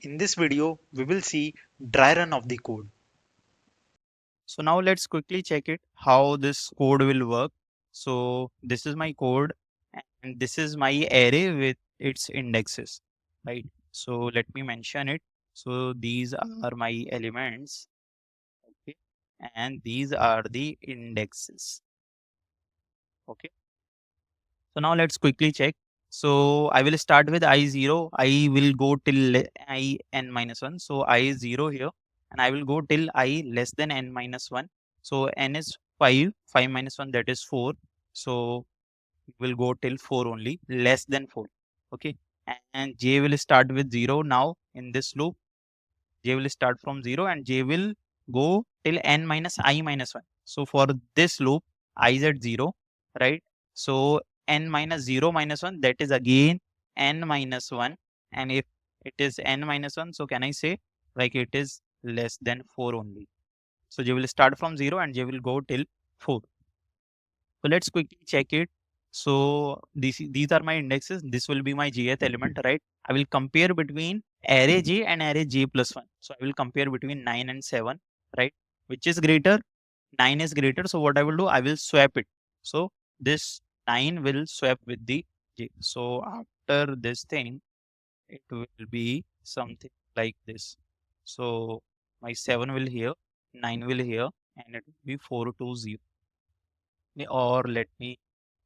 In this video, we will see dry run of the code. So now let's quickly check it how this code will work. So this is my code and this is my array with its indexes, right? So let me mention it. So these are my elements, okay, and these are the indexes, okay. So now let's quickly check. So I will start with I0. I will go till I n minus 1. So I is 0 here and I will go till I less than n minus 1. So n is 5, 5 minus 1 that is 4. So we'll go till 4 only, less than 4. Okay. And j will start with 0 now in this loop. J will start from 0 and j will go till n minus I minus 1. So for this loop, I is at 0, right? So n minus 0 minus 1, that is again n minus 1. And if it is n minus 1, so can I say like it is less than 4 only. So j will start from 0 and j will go till 4. So let's quickly check it. So these are my indexes. This will be my jth element, right? I will compare between array j and array j plus 1. So I will compare between 9 and 7, right? Which is greater? 9 is greater. So what I will do? I will swap it. So this 9 will swap with the j. So after this thing, it will be something like this. So my 7 will here, 9 will here, and it will be 420. Or let me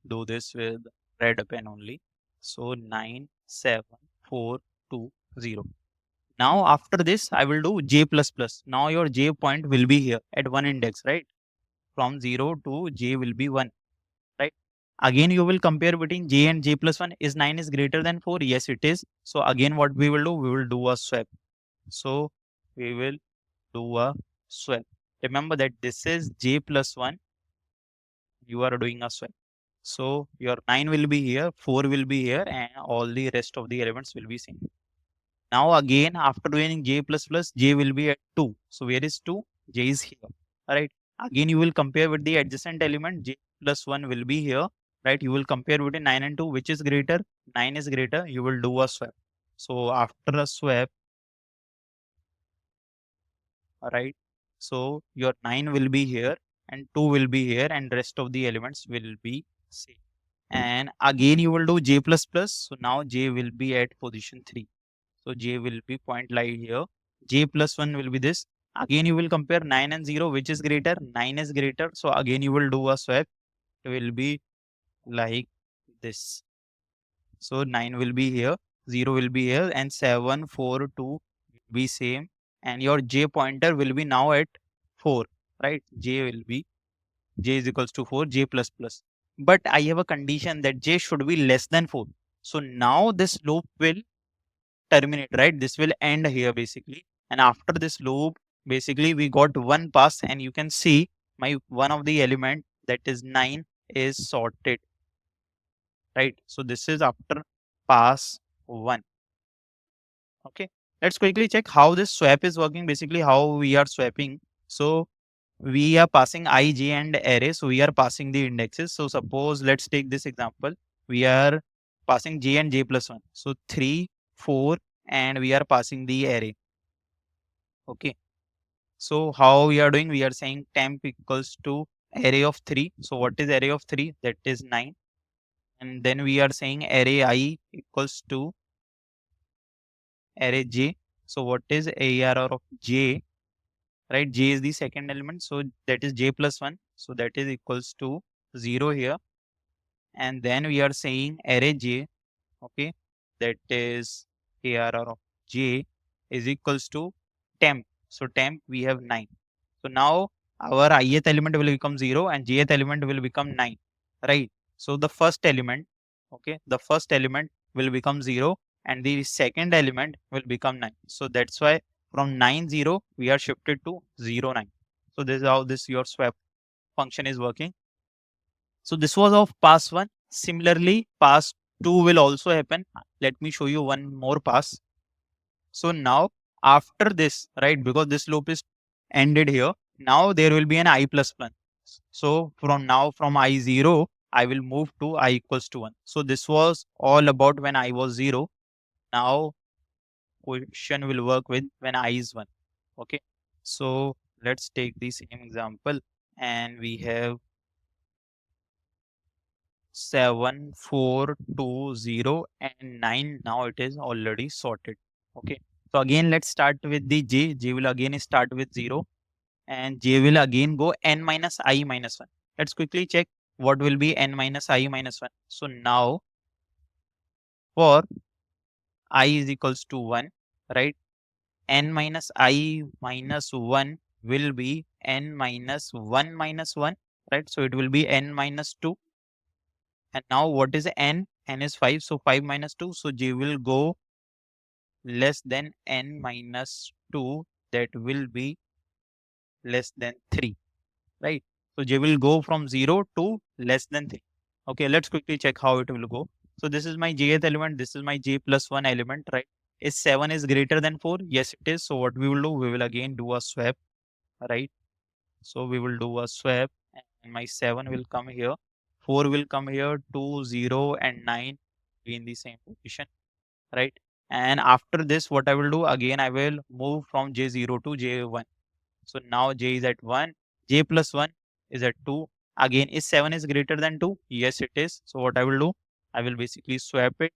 do this with red pen only. So 97420. Now after this, I will do j plus plus. Now your j point will be here at one index, right? From 0 to j will be 1, right? Again, you will compare between j and j plus 1. Is 9 is greater than 4? Yes, it is. So again, what we will do? We will do a swap. So we will do a swap. Remember that this is j plus 1. You are doing a swap. So your 9 will be here, 4 will be here, and all the rest of the elements will be same. Now again, after doing j plus plus, j will be at 2. So where is 2? J is here. Alright. Again, you will compare with the adjacent element, j plus 1 will be here. Right. You will compare between 9 and 2, which is greater? 9 is greater. You will do a swap. So after a swap, alright. So your 9 will be here and 2 will be here and rest of the elements will be same. And again you will do j plus plus. So now j will be at position 3. So j will be point lie here. J plus 1 will be this. Again you will compare 9 and 0, which is greater? 9 is greater. So again you will do a swap. It will be like this. So 9 will be here, 0 will be here, and 7, 4, 2 will be same. And your j pointer will be now at 4, right? J will be, j is equals to 4, j plus plus. But I have a condition that j should be less than 4. So now this loop will terminate, right? This will end here basically. And after this loop, basically we got one pass and you can see my one of the element that is 9 is sorted, right? So this is after pass 1. Okay. Let's quickly check how this swap is working. Basically how we are swapping. So we are passing I, j and array. So we are passing the indexes. So suppose let's take this example. We are passing j and j plus 1. So 3, 4 and we are passing the array. Okay. So how we are doing? We are saying temp equals to array of 3. So what is array of 3? That is 9. And then we are saying array I equals to array j. So what is ARR of j? Right, j is the second element. So that is j plus 1. So that is equals to 0 here. And then we are saying array j. Okay. That is ARR of j is equals to temp. So temp we have 9. So now our ith element will become 0 and jth element will become 9, right? So the first element, okay, the first element will become 0 and the second element will become 9. So that's why from 9 0 we are shifted to 0 9. So this is how this your swap function is working. So this was of pass 1. Similarly, pass 2 will also happen. Let me show you one more pass. So now after this, right, because this loop is ended here, now there will be an I plus 1. So from now from I0, I will move to I equals to 1. So this was all about when I was 0. Now question will work with when I is 1. Okay. So let's take the same example, and we have 7, 4, 2, 0, and 9. Now it is already sorted. Okay. So again, let's start with the j. J will again start with 0, and j will again go n minus I minus 1. Let's quickly check what will be n minus I minus 1. So now for I is equals to 1, right? N minus I minus 1 will be n minus 1 minus 1, right? So it will be n minus 2. And now what is n? N is 5, so 5 minus 2. So j will go less than n minus 2, that will be less than 3, right? So j will go from 0 to less than 3. Okay, let's quickly check how it will go. So this is my jth element, this is my j plus 1 element, right? Is 7 is greater than 4? Yes, it is. So what we will do, we will again do a swap, right? So we will do a swap, and my 7 will come here, 4 will come here, 2, 0, and 9 be in the same position, right? And after this, what I will do, again, I will move from J0 to J1. So now J is at 1, J plus 1 is at 2. Again, is 7 is greater than 2? Yes, it is. So what I will do, I will basically swap it.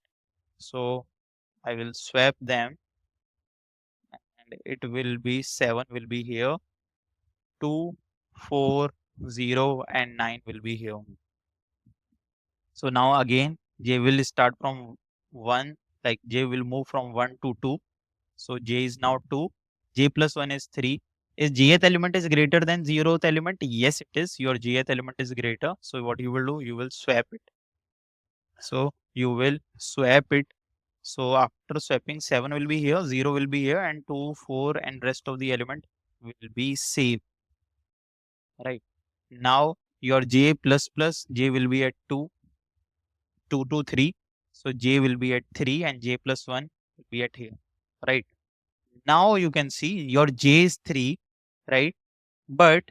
So I will swap them, and it will be 7 will be here, 2, 4, 0, and 9 will be here. So now again, J will start from 1, like J will move from 1 to 2. So J is now 2. J plus 1 is 3. Is jth element is greater than 0th element? Yes, it is. Your jth element is greater. So what you will do, you will swap it. So you will swap it. So after swapping, 7 will be here, 0 will be here, and 2, 4, and rest of the element will be saved. Right. Now your j plus plus j will be at 2, 2 to 3. So j will be at 3, and j plus 1 will be at here. Right. Now you can see your j is 3, right? But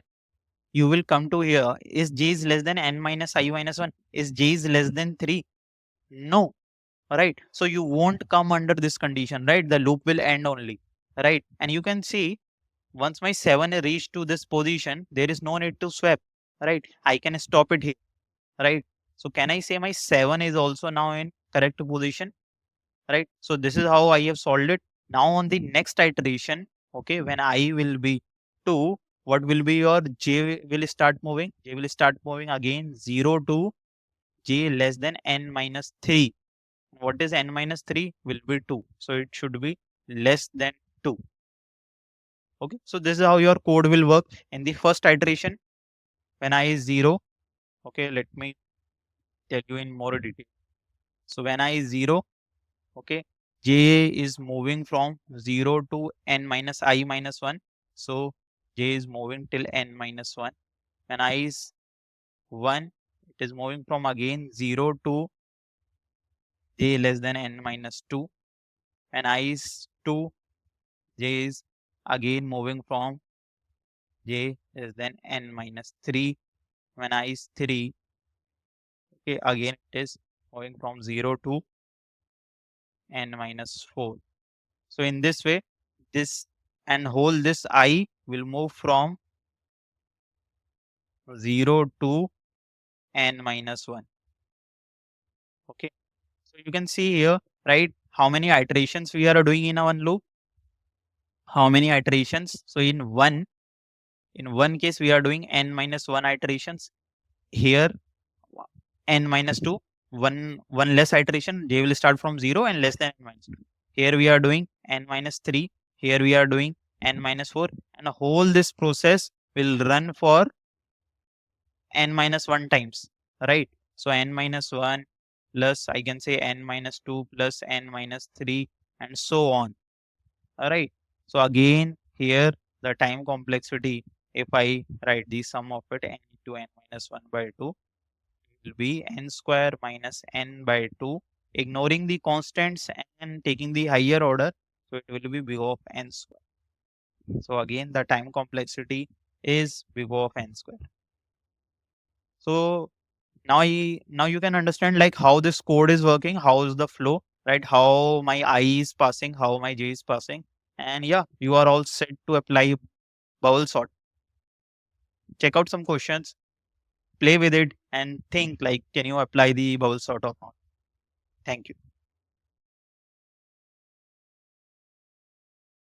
you will come to here. Is j is less than n minus I minus 1? Is j is less than 3? No. Right. So you won't come under this condition, right? The loop will end only. Right. And you can see once my 7 reached to this position, there is no need to swap. Right. I can stop it here. Right. So can I say my 7 is also now in correct position? Right. So this is how I have solved it. Now on the next iteration, okay, when I will be 2, what will be your j will start moving? J will start moving again 0 to j less than n minus 3. What is n minus 3? Will be 2. So it should be less than 2. Okay. So this is how your code will work in the first iteration when I is 0. Okay. Let me tell you in more detail. So when I is 0, okay, j is moving from 0 to n minus I minus 1. So j is moving till n minus 1. When I is 1, it is moving from again 0 to j less than n minus 2. When I is 2, j is again moving from j less than n minus 3. When I is 3, okay, again it is moving from 0 to n minus 4. So in this way, this and whole this I will move from 0 to n minus 1. Okay. So you can see here, right, how many iterations we are doing in a one loop. How many iterations? So in one case we are doing n minus 1 iterations. Here n minus 2, one less iteration, they will start from 0 and less than n minus 2. Here we are doing n minus 3. Here we are doing n minus 4, and whole this process will run for n minus 1 times, right? So n minus 1 plus I can say n minus 2 plus n minus 3, and so on. All right. So again here the time complexity, if I write the sum of it, n into n minus 1 by 2 will be n square minus n by 2, ignoring the constants and taking the higher order. So it will be big O of n square. So again the time complexity is big O of n square. So now you can understand like how this code is working, how is the flow, right? How my I is passing, how my J is passing. And yeah, you are all set to apply bubble sort. Check out some questions, play with it, and think like, can you apply the bubble sort or not? Thank you.